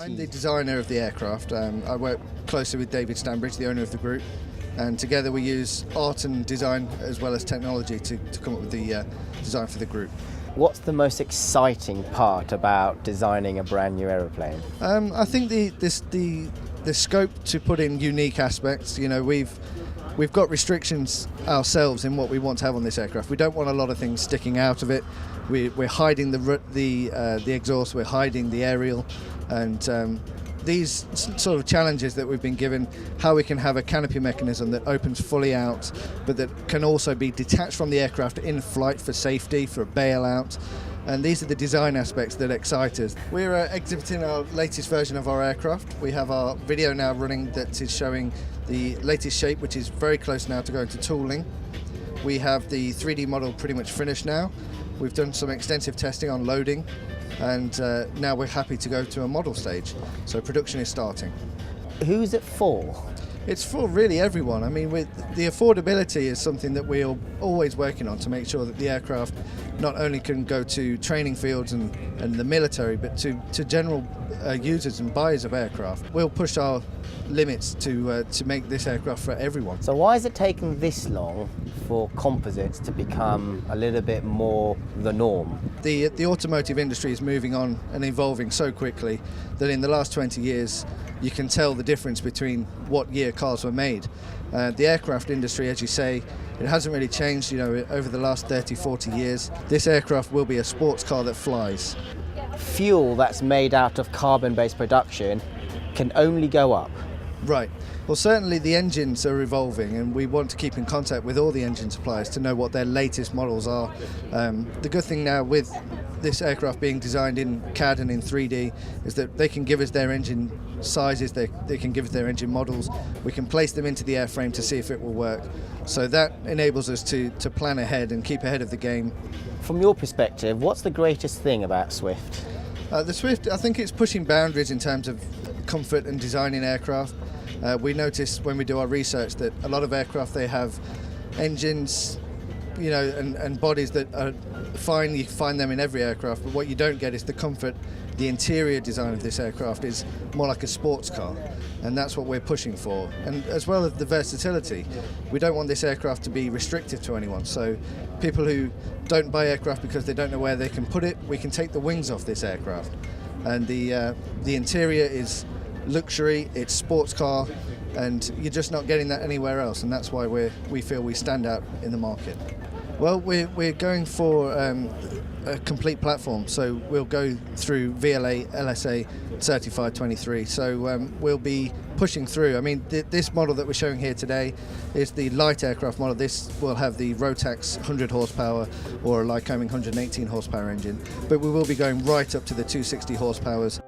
I'm the designer of the aircraft. I work closely with David Stanbridge, the owner of the group, and together we use art and design as well as technology to come up with the design for the group. What's the most exciting part about designing a brand new aeroplane? I think the scope to put in unique aspects. You know, we've got restrictions ourselves in what we want to have on this aircraft. We don't want a lot of things sticking out of it. We're hiding the exhaust, we're hiding the aerial, and these sort of challenges that we've been given, how we can have a canopy mechanism that opens fully out, but that can also be detached from the aircraft in flight for safety, for a bailout. And these are the design aspects that excite us. We're exhibiting our latest version of our aircraft. We have our video now running that is showing the latest shape, which is very close now to going to tooling. We have the 3D model pretty much finished now. We've done some extensive testing on loading, and now we're happy to go to a model stage. So production is starting. Who's it for? It's for really everyone. I mean, the affordability is something that we're always working on to make sure that the aircraft not only can go to training fields and the military, but to general users and buyers of aircraft. We'll push our limits to make this aircraft for everyone. So why is it taking this long for composites to become a little bit more the norm? The automotive industry is moving on and evolving so quickly that in the last 20 years you can tell the difference between what year cars were made. The aircraft industry, as you say, it hasn't really changed, you know, over the last 30, 40 years. This aircraft will be a sports car that flies. Fuel that's made out of carbon-based production can only go up. Right. Well, certainly the engines are evolving, and we want to keep in contact with all the engine suppliers to know what their latest models are. The good thing now with this aircraft being designed in CAD and in 3D is that they can give us their engine sizes, they can give us their engine models, we can place them into the airframe to see if it will work. So that enables us to plan ahead and keep ahead of the game. From your perspective, what's the greatest thing about Swift? The Swift, I think it's pushing boundaries in terms of comfort and designing aircraft. We notice when we do our research that a lot of aircraft, they have engines, you know, and bodies that are fine. You find them in every aircraft, but what you don't get is the comfort. The interior design of this aircraft is more like a sports car, and that's what we're pushing for. And as well as the versatility, we don't want this aircraft to be restrictive to anyone. So people who don't buy aircraft because they don't know where they can put it, we can take the wings off this aircraft. And the interior is luxury, it's sports car, and you're just not getting that anywhere else, and that's why we feel we stand out in the market. Well, we're going for a complete platform, so we'll go through VLA, LSA, Certified 23, so we'll be pushing through. I mean, this model that we're showing here today is the light aircraft model. This will have the Rotax 100 horsepower or a Lycoming 118 horsepower engine, but we will be going right up to the 260 horsepowers.